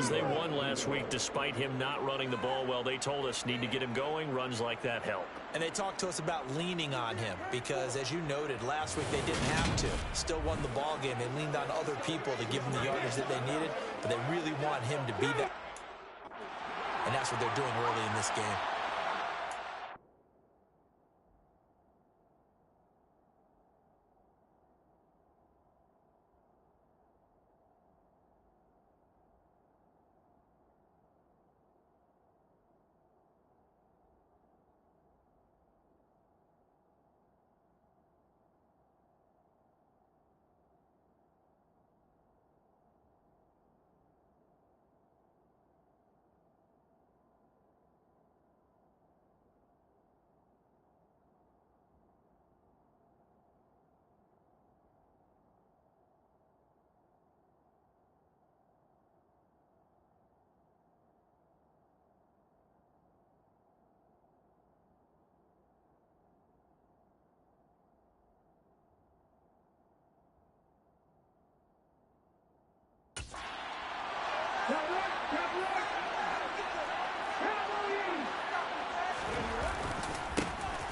Charles, they won last week despite him not running the ball well. They told us need to get him going. Runs like that help. And they talked to us about leaning on him because, as you noted, last week they didn't have to. Still won the ball game. They leaned on other people to give them the yardage that they needed, but they really want him to be that. And that's what they're doing early in this game.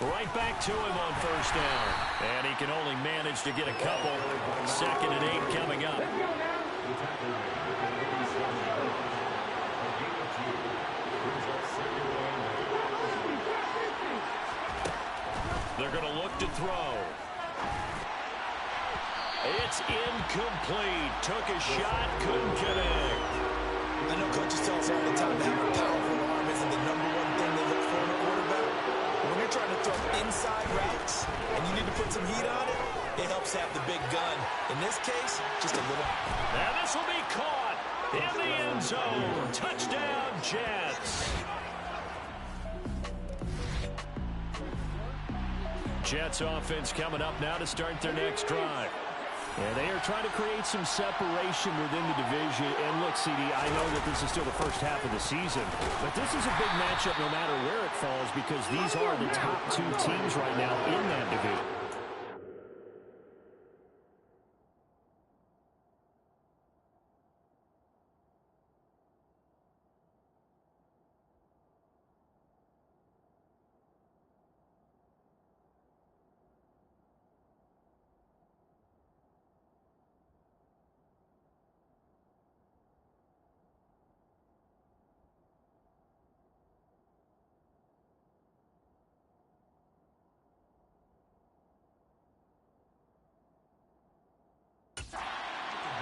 Right back to him on first down. And he can only manage to get a couple. 2nd and 8 coming up. They're going to look to throw. It's incomplete. Took a shot, couldn't connect. I know coaches tell us all the time that having a powerful arm isn't the number one thing they look for in a quarterback. When you're trying to throw inside routes and you need to put some heat on it, it helps have the big gun. In this case, just a little. And this will be caught in the end zone. Touchdown, Jets. Jets offense coming up now to start their next drive. And they are trying to create some separation within the division. And look, CD, I know that this is still the first half of the season, but this is a big matchup no matter where it falls because these are the top 2 teams right now in that division.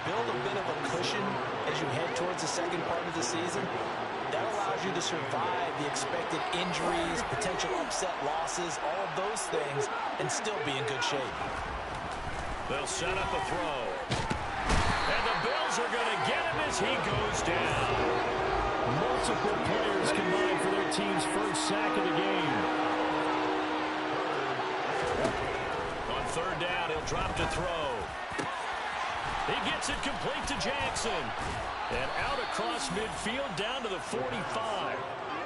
Build a bit of a cushion as you head towards the second part of the season. That allows you to survive the expected injuries, potential upset losses, all of those things, and still be in good shape. They'll set up a throw. And the Bills are going to get him as he goes down. Multiple players combined for their team's first sack of the game. On 3rd down, he'll drop to throw. He gets it complete to Jackson. And out across midfield down to the 45.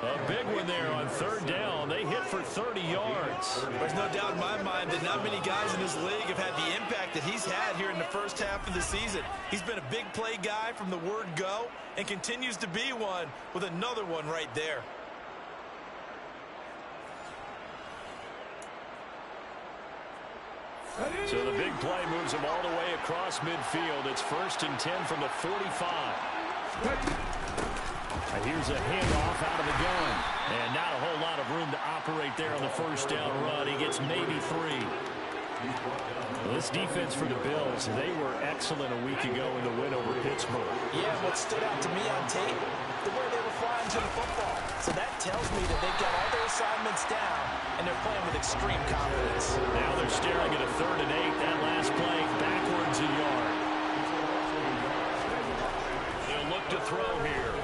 A big one there on 3rd down. They hit for 30 yards. There's no doubt in my mind that not many guys in this league have had the impact that he's had here in the first half of the season. He's been a big play guy from the word go and continues to be one with another one right there. So the big play moves him all the way across midfield. It's 1st and 10 from the 45. Here's a handoff out of the gun. And not a whole lot of room to operate there on the first down run. He gets maybe 3. Well, this defense for the Bills, they were excellent a week ago in the win over Pittsburgh. Yeah, what stood out to me on tape, the way they were flying to the football. So that tells me that they've got all their assignments down, and they're playing with extreme confidence. Now they're staring at a 3rd and 8. That last play, backwards a yard. They'll look to throw here.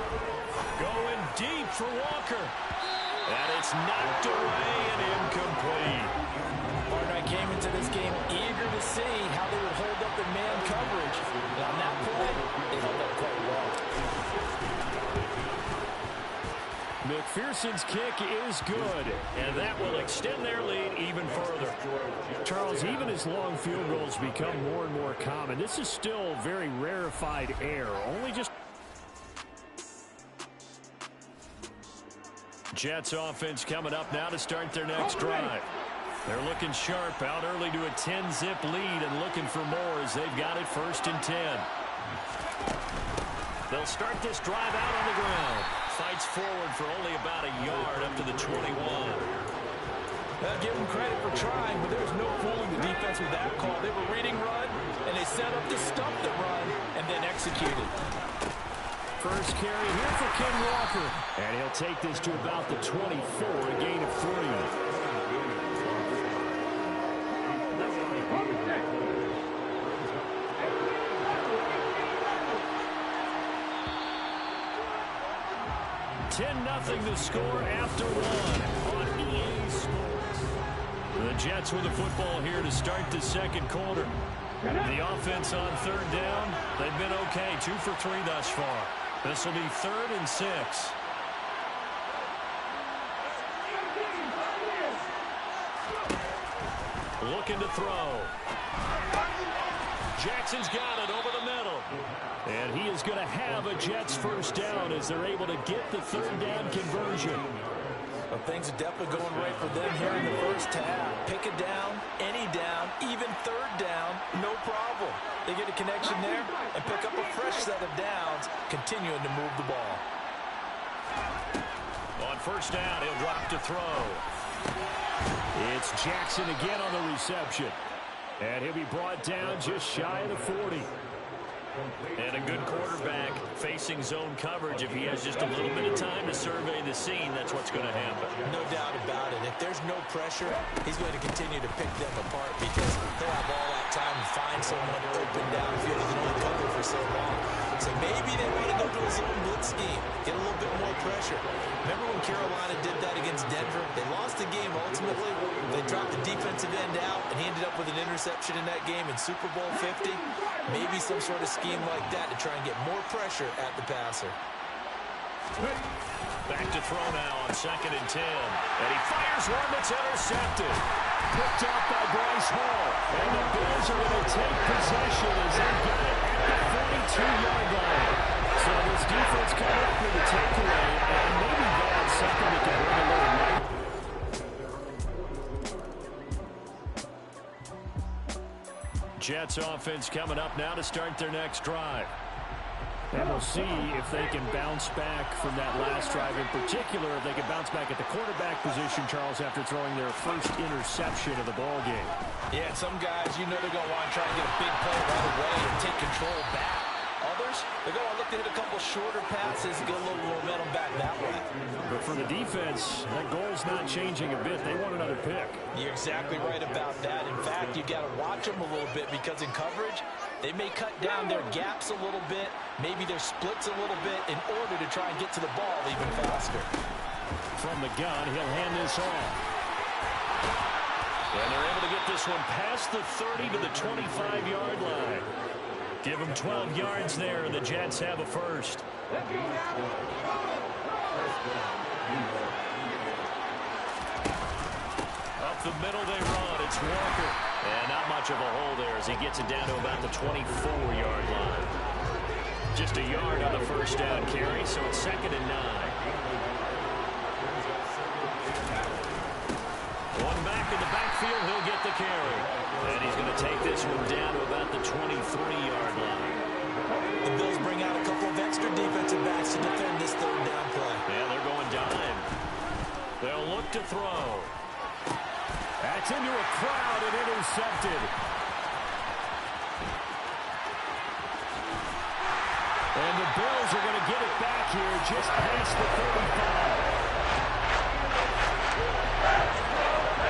Going deep for Walker. And it's knocked away and incomplete. Hardnight came into this game eager to see how they would hold up in man coverage. And on that play, they held up quite well. McPherson's kick is good, and that will extend their lead even further. Charles, even as long field goals become more and more common, this is still very rarefied air. Only just Jets offense coming up now to start their next drive. They're looking sharp, out early to a 10-zip lead and looking for more as they've got it 1st and 10. They'll start this drive out on the ground. Fights forward for only about a yard up to the 21. Give them credit for trying, but there was no fooling the defense with that call. They were reading run, and they set up to stop the run and then executed. First carry here for Ken Walker. And he'll take this to about the 24, a gain of 3. Nothing to score after 1 on EA Sports. The Jets with the football here to start the second quarter. The offense on 3rd down, they've been okay, 2 for 3 thus far. This will be 3rd and 6. Looking to throw. Jackson's got it over the middle. And he is going to have a Jets first down as they're able to get the 3rd down conversion. Well, things are definitely going right for them here in the first half. Pick a down, any down, even 3rd down, no problem. They get a connection there and pick up a fresh set of downs, continuing to move the ball. On 1st down, he'll drop to throw. It's Jackson again on the reception. And he'll be brought down just shy of the 40. And a good quarterback facing zone coverage. If he has just a little bit of time to survey the scene, that's what's going to happen. No doubt about it. If there's no pressure, he's going to continue to pick them apart because he'll have all that time to find someone open downfield. He can only cover for so long. So maybe they want to go to a zone blitz scheme, get a little bit more pressure. Remember when Carolina did that against Denver? They lost the game ultimately. They dropped the defensive end out, and he ended up with an interception in that game in Super Bowl 50. Maybe some sort of scheme like that to try and get more pressure at the passer. Back to throw now on 2nd and 10. And he fires one that's intercepted. Picked up by Bryce Hall. And the Bills are going to take possession as they get it at the 42-yard line. So this defense coming up with a takeaway, and maybe that's something that can bring a little light. Jets offense coming up now to start their next drive. And we'll see if they can bounce back from that last drive. In particular, if they can bounce back at the quarterback position, Charles, after throwing their first interception of the ball game. Yeah, some guys, you know they're going to want to try and get a big play right away and take control back. Others, they're going to look to hit a couple shorter passes and get a little momentum back that way. But for the defense, that goal's not changing a bit. They want another pick. You're exactly right about that. In fact, you got to watch them a little bit because in coverage, they may cut down their gaps a little bit, maybe their splits a little bit in order to try and get to the ball even faster. From the gun, he'll hand this off. And they're able to get this one past the 30 to the 25-yard line. Give them 12 yards there, and the Jets have a first. Up the middle they run. It's Walker. And not much of a hole there as he gets it down to about the 24-yard line. Just a yard on the first down carry, so it's 2nd and 9. One back in the backfield, he'll get the carry. And he's going to take this one down to about the 23-yard line. The Bills bring out a couple of extra defensive backs to defend this 3rd down play. Yeah, they're going dime. They'll look to throw. That's into a crowd and intercepted. And the Bills are going to get it back here just past the 35.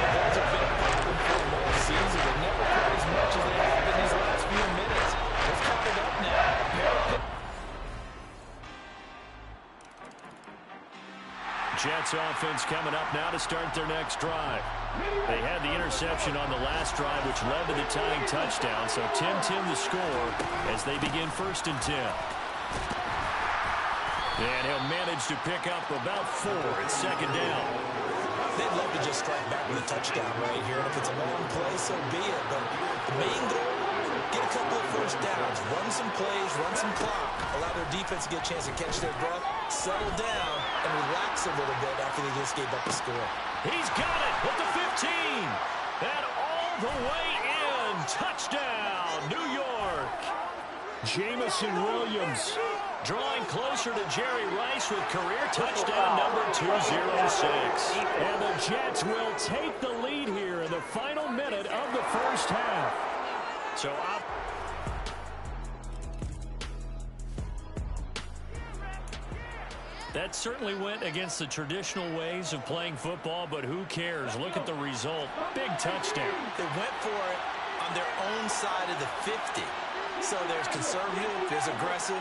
That's a big problem for them all season. They never played as much as they have in these last few minutes. Let's count it up now. Jets offense coming up now to start their next drive. They had the interception on the last drive, which led to the tying touchdown. So 10-10 the score as they begin 1st and 10. And he'll manage to pick up about 4. It's 2nd down. They'd love to just strike back with a touchdown right here. And if it's a long play, so be it. But the main goal, get a couple of first downs, run some plays, run some clock, allow their defense to get a chance to catch their breath, settle down and relax a little bit after they just gave up a score. He's got it at the 15. And all the way in. Touchdown, New York. Jameson Williams drawing closer to Jerry Rice with career touchdown number 206. And the Jets will take the lead here in the final minute of the first half. So up. That certainly went against the traditional ways of playing football, but who cares? Look at the result. Big touchdown. They went for it on their own side of the 50. So there's conservative, there's aggressive,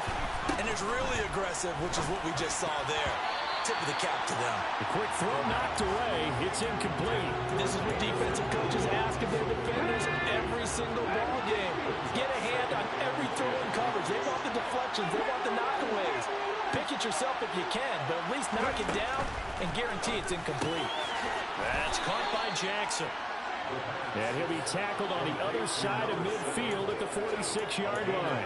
and there's really aggressive, which is what we just saw there. Tip of the cap to them. The quick throw knocked away. It's incomplete. This is what defensive coaches ask of their defenders every single ball game. Get a hand on every throw in coverage. They want the deflections. They want the knockaways. Pick it yourself if you can, but at least knock it down and guarantee it's incomplete. That's caught by Jackson. And he'll be tackled on the other side of midfield at the 46-yard line.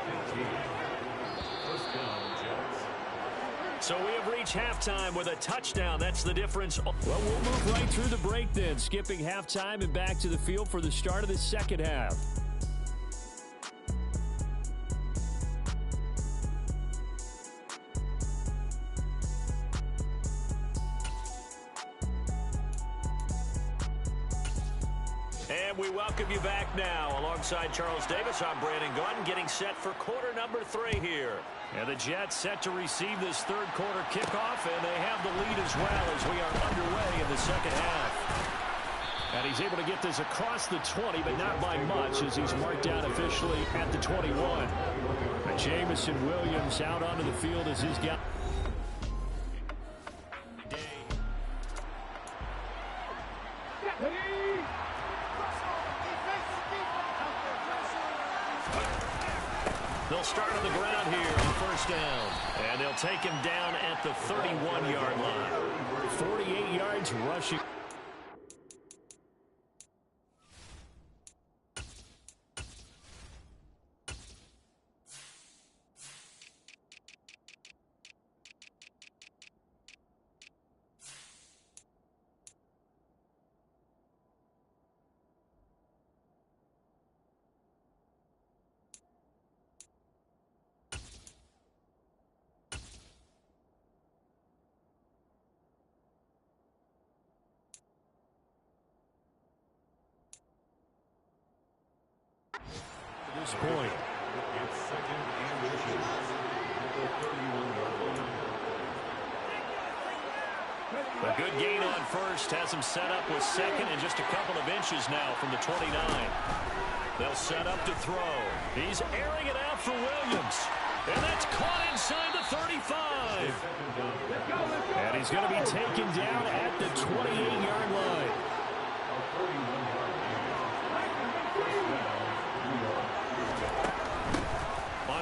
So we have reached halftime with a touchdown. That's the difference. Well, we'll move right through the break then, skipping halftime and back to the field for the start of the second half. And we welcome you back now. Alongside Charles Davis, I'm Brandon Gaudin, getting set for quarter number 3 here. And the Jets set to receive this third quarter kickoff, and they have the lead as well as we are underway in the second half. And he's able to get this across the 20, but not by much, as he's marked down officially at the 21. And Jameson Williams out onto the field as his guy. They'll start on the ground here on first down. And they'll take him down at the 31-yard line. 48 yards rushing. This point. A good gain on first has him set up with second and just a couple of inches now from the 29. They'll set up to throw. He's airing it out for Williams. And that's caught inside the 35. And he's going to be taken down at the 28-yard line.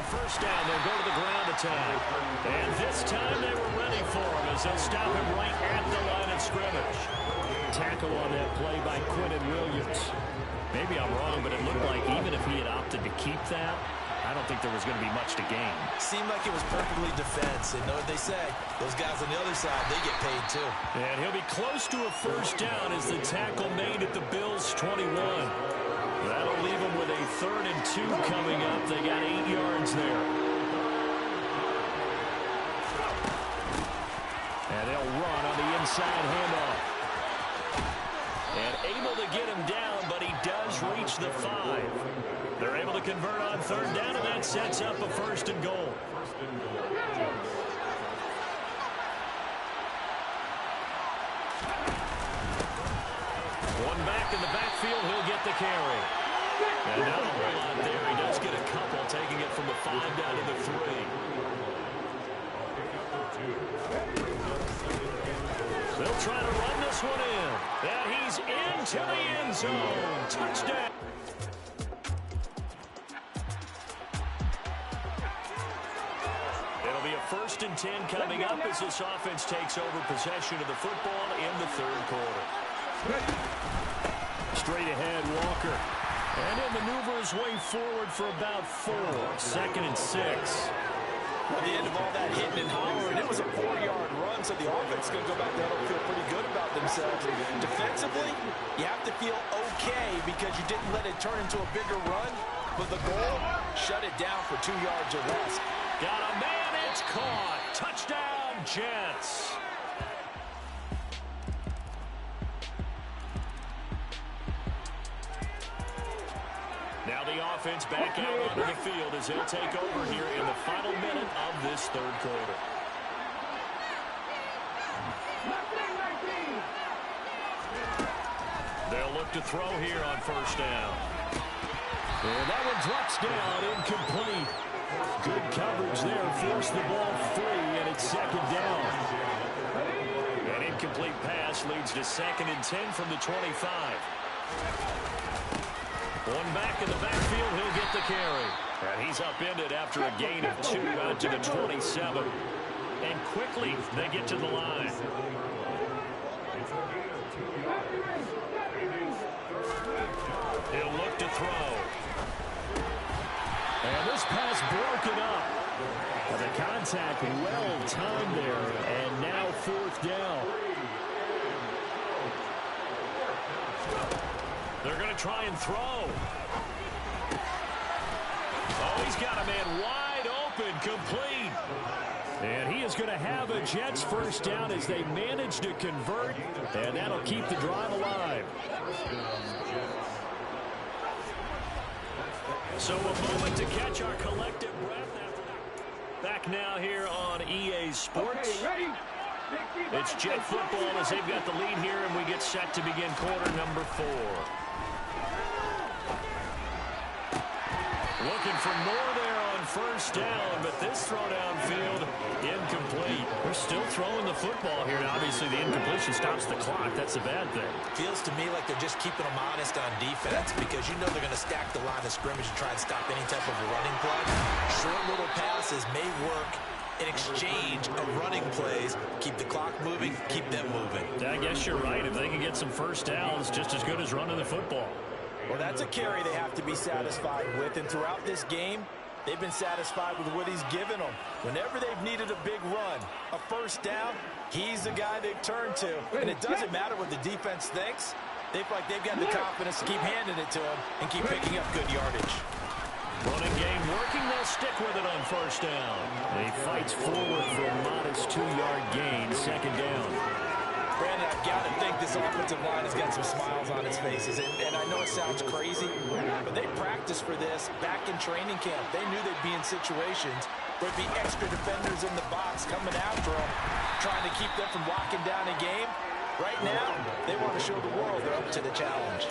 First down, they'll go to the ground attack. And this time they were ready for him as they'll stop him right at the line of scrimmage. Tackle on that play by Quinnen Williams. Maybe I'm wrong, but it looked like even if he had opted to keep that, I don't think there was going to be much to gain. Seemed like it was perfectly defense. And know what they say, those guys on the other side, they get paid too. And he'll be close to a first down as the tackle made at the Bills' 21. That'll leave them with a 3rd and 2 coming up. They got 8 yards there. And they'll run on the inside handoff. And able to get him down, but he does reach the 5. They're able to convert on 3rd down, and that sets up a 1st and goal. One back in the backfield, he'll get the carry. And not a whole lot there. He does get a couple, taking it from the 5 down to the 3. They'll try to run this one in. And he's into the end zone. Touchdown. It'll be a 1st and 10 coming up as this offense takes over possession of the football in the 3rd quarter. Straight ahead, Walker. And he'll maneuver his way forward for about 4. 2nd and 6. At the end of all that hitting and hollering, it was a 4-yard run, so the offense is going to go back there and feel pretty good about themselves. Defensively, you have to feel okay because you didn't let it turn into a bigger run. But the goal, shut it down for 2 yards or less. Got a man, it's caught. Touchdown, Jets. Now the offense back out onto the field as they'll take over here in the final minute of this third quarter. They'll look to throw here on first down. And that one drops down, incomplete. Good coverage there, forced the ball free, and it's second down. An incomplete pass leads to 2nd and 10 from the 25. One back in the backfield, he'll get the carry. And he's upended after a gain of 2 out to the 27. And quickly, they get to the line. He'll look to throw. And this pass broken up. The contact well timed there, and now 4th down. They're going to try and throw. Oh, he's got a man wide open, complete. And he is going to have a Jets first down as they manage to convert, and that'll keep the drive alive. So a moment to catch our collective breath. Back now here on EA Sports. It's Jet football as they've got the lead here, and we get set to begin quarter number 4. Looking for more there on first down, but this throw downfield incomplete. They're still throwing the football here, and obviously the incompletion stops the clock. That's a bad thing. Feels to me like they're just keeping them honest on defense because you know they're going to stack the line of scrimmage and try and stop any type of a running play. Short little passes may work in exchange of running plays. Keep the clock moving, keep them moving. I guess you're right. If they can get some first downs, just as good as running the football. Well, that's a carry they have to be satisfied with. And throughout this game, they've been satisfied with what he's given them. Whenever they've needed a big run, a first down, he's the guy they've turned to. And it doesn't matter what the defense thinks. They feel like they've got the confidence to keep handing it to him and keep picking up good yardage. Running game working, they'll stick with it on first down. He fights forward for a modest 2-yard gain, second down. Brandon, I've got to think this offensive line has got some smiles on its faces. And I know it sounds crazy, but they practiced for this back in training camp. They knew they'd be in situations where there'd be extra defenders in the box coming after them, trying to keep them from locking down a game. Right now, they want to show the world they're up to the challenge.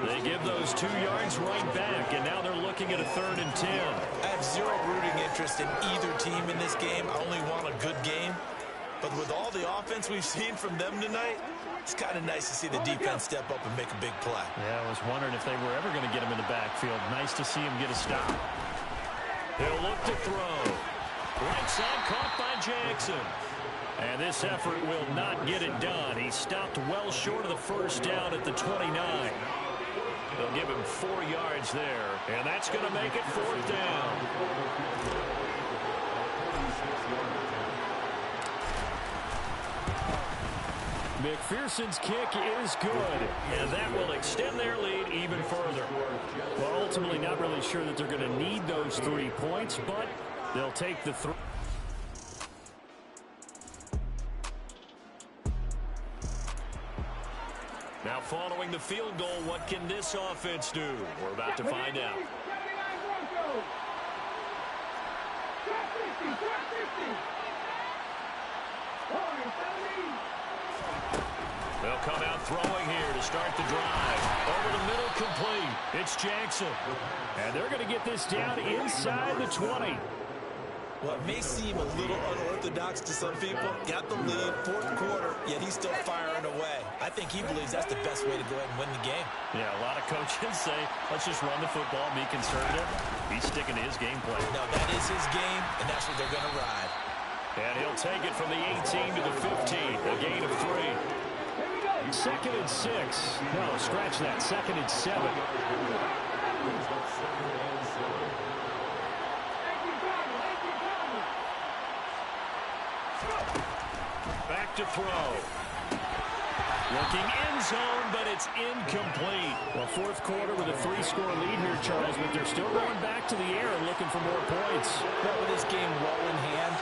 They give those 2 yards right back, and now they're looking at a 3rd and 10. I have zero rooting interest in either team in this game. I only want a good game. But with all the offense we've seen from them tonight, it's kind of nice to see the defense step up and make a big play. Yeah, I was wondering if they were ever going to get him in the backfield. Nice to see him get a stop. He'll look to throw. Right side caught by Jackson. And this effort will not get it done. He stopped well short of the first down at the 29. They'll give him 4 yards there. And that's going to make it 4th down. McPherson's kick is good, and that will extend their lead even further. Well, ultimately not really sure that they're going to need those 3 points, but they'll take the 3. Now following the field goal, what can this offense do? We're about to find out. They'll come out throwing here to start the drive. Over the middle, complete. It's Jackson. And they're going to get this down inside the 20. Well, it may seem a little unorthodox to some people. Got the lead, 4th quarter, yet he's still firing away. I think he believes that's the best way to go ahead and win the game. Yeah, a lot of coaches say, let's just run the football, be conservative. He's sticking to his game plan. No, that is his game, and that's what they're going to ride. And he'll take it from the 18 to the 15, a gain of 3. 2nd and 6. No, scratch that. 2nd and 7. Back to throw. Looking end zone, but it's incomplete. Well, fourth quarter with a 3-score lead here, Charles, but they're still going back to the air and looking for more points. Well, with this game well in hand,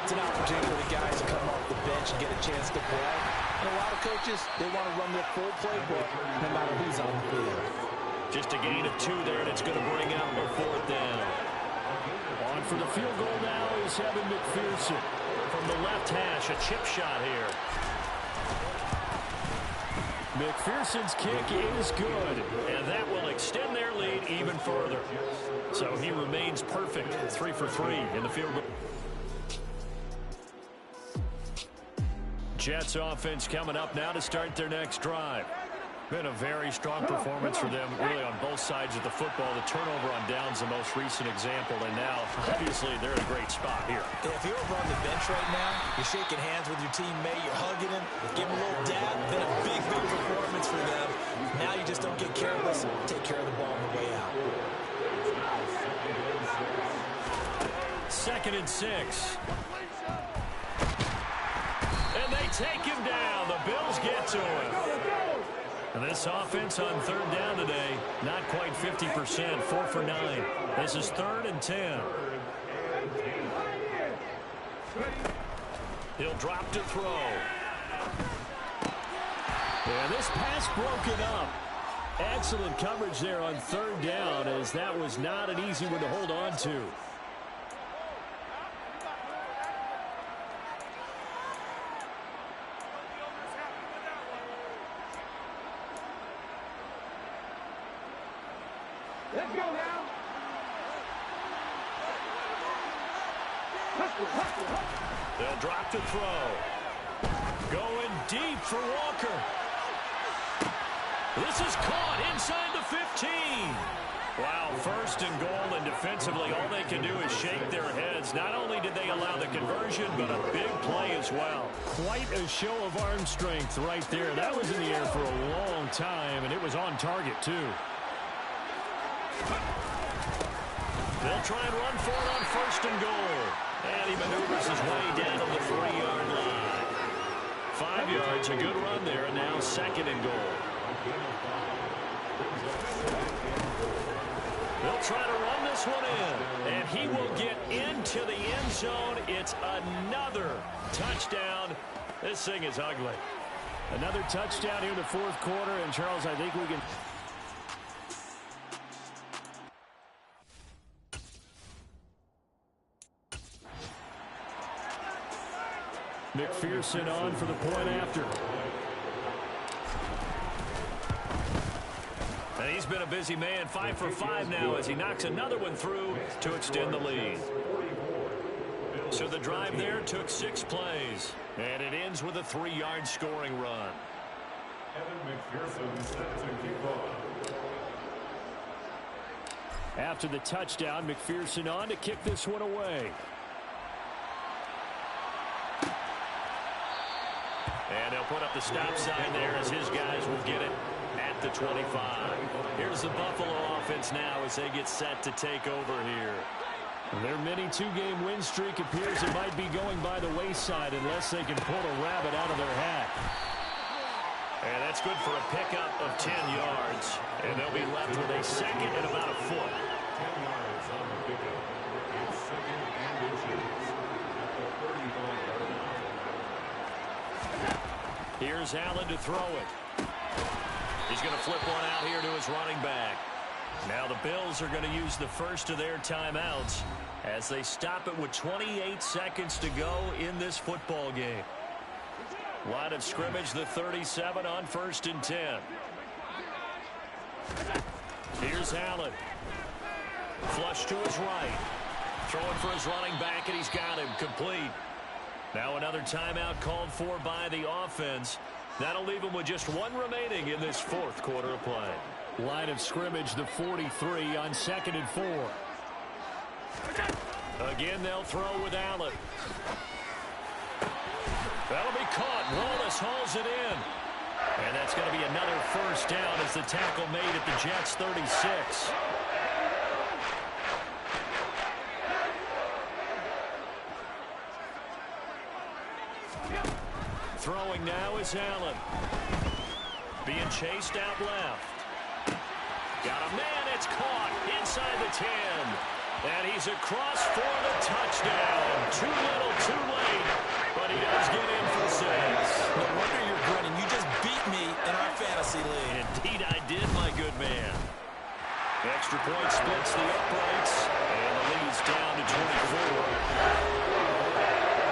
it's an opportunity for the guys to come off the bench and get a chance to play. And a lot of coaches, they want to run their full playbook no matter who's on the field. Just a gain of 2 there, and it's going to bring up a 4th down. On for the field goal now is Evan McPherson. From the left hash, a chip shot here. McPherson's kick is good, and that will extend their lead even further. So he remains perfect, 3 for 3 in the field goal. Jets offense coming up now to start their next drive. Been a very strong performance for them, really on both sides of the football. The turnover on downs the most recent example, and now, obviously, they're in a great spot here. If you're over on the bench right now, you're shaking hands with your teammate, you're hugging him, give him a little dab, then a big, big performance for them. Now you just don't get careless, take care of the ball on the way out. 2nd and 6. And they take him down. The Bills get to him. And this offense on 3rd down today, not quite 50%, 4 for 9. This is 3rd and 10. He'll drop to throw. And this pass broken up. Excellent coverage there on 3rd down, as that was not an easy one to hold on to. Let's go now. They'll drop to throw. Going deep for Walker. This is caught inside the 15. Wow, 1st and goal, and defensively all they can do is shake their heads. Not only did they allow the conversion, but a big play as well. Quite a show of arm strength right there. That was in the air for a long time, and it was on target too. They'll try and run for it on 1st and goal. And he maneuvers his way down to the 3-yard line. 5 yards, a good run there, and now 2nd and goal. They'll try to run this one in, and he will get into the end zone. It's another touchdown. This thing is ugly. Another touchdown here in the 4th quarter, and Charles, I think we can... McPherson on for the point after. And he's been a busy man, 5 for 5 now as he knocks another one through to extend the lead. So the drive there took 6 plays, and it ends with a 3-yard scoring run. After the touchdown, McPherson on to kick this one away. And they'll put up the stop sign there as his guys will get it at the 25. Here's the Buffalo offense now as they get set to take over here. Their mini 2-game win streak appears it might be going by the wayside unless they can pull a rabbit out of their hat. And that's good for a pickup of 10 yards. And they'll be left with a 2nd and about a foot. 10 yards on the pickup. It's 2nd and inches at the 35-yard line. Here's Allen to throw it. He's going to flip one out here to his running back. Now the Bills are going to use the first of their timeouts as they stop it with 28 seconds to go in this football game. Line of scrimmage, the 37 on 1st and 10. Here's Allen. Flush to his right. Throwing for his running back, and he's got him complete. Now another timeout called for by the offense. That'll leave him with just 1 remaining in this 4th quarter of play. Line of scrimmage, the 43 on 2nd and 4. Again, they'll throw with Allen. That'll be caught. Wallace hauls it in. And that's going to be another 1st down as the tackle made at the Jets' 36. Throwing now is Allen. Being chased out left. Got a man, it's caught inside the 10. And he's across for the touchdown. Too little, too late, but he does get in for 6. No wonder you're grinning. You just beat me in our fantasy league. Indeed I did, my good man. Extra point splits the uprights, and the lead's down to 24.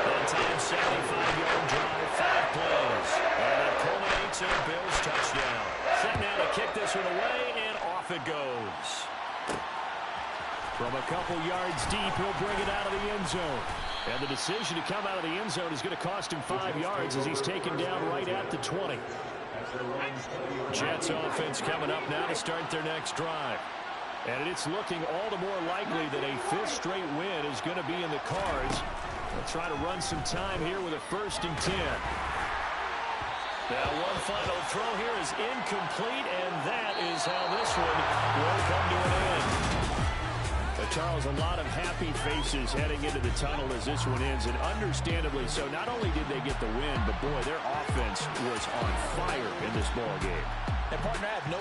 That time, 75-yard drive, 5 plays. And it culminates in a Bills touchdown. Set now to kick this one away, and off it goes. From a couple yards deep, he'll bring it out of the end zone. And the decision to come out of the end zone is going to cost him 5 yards as he's taken down right at the 20. Jets offense coming up now to start their next drive. And it's looking all the more likely that a 5th straight win is going to be in the cards. They'll try to run some time here with a 1st and 10. Now one final throw here is incomplete, and that is how this one will come to an end. Charles, a lot of happy faces heading into the tunnel as this one ends, and understandably so. Not only did they get the win, but boy, their offense was on fire in this ball game. And partner, I have no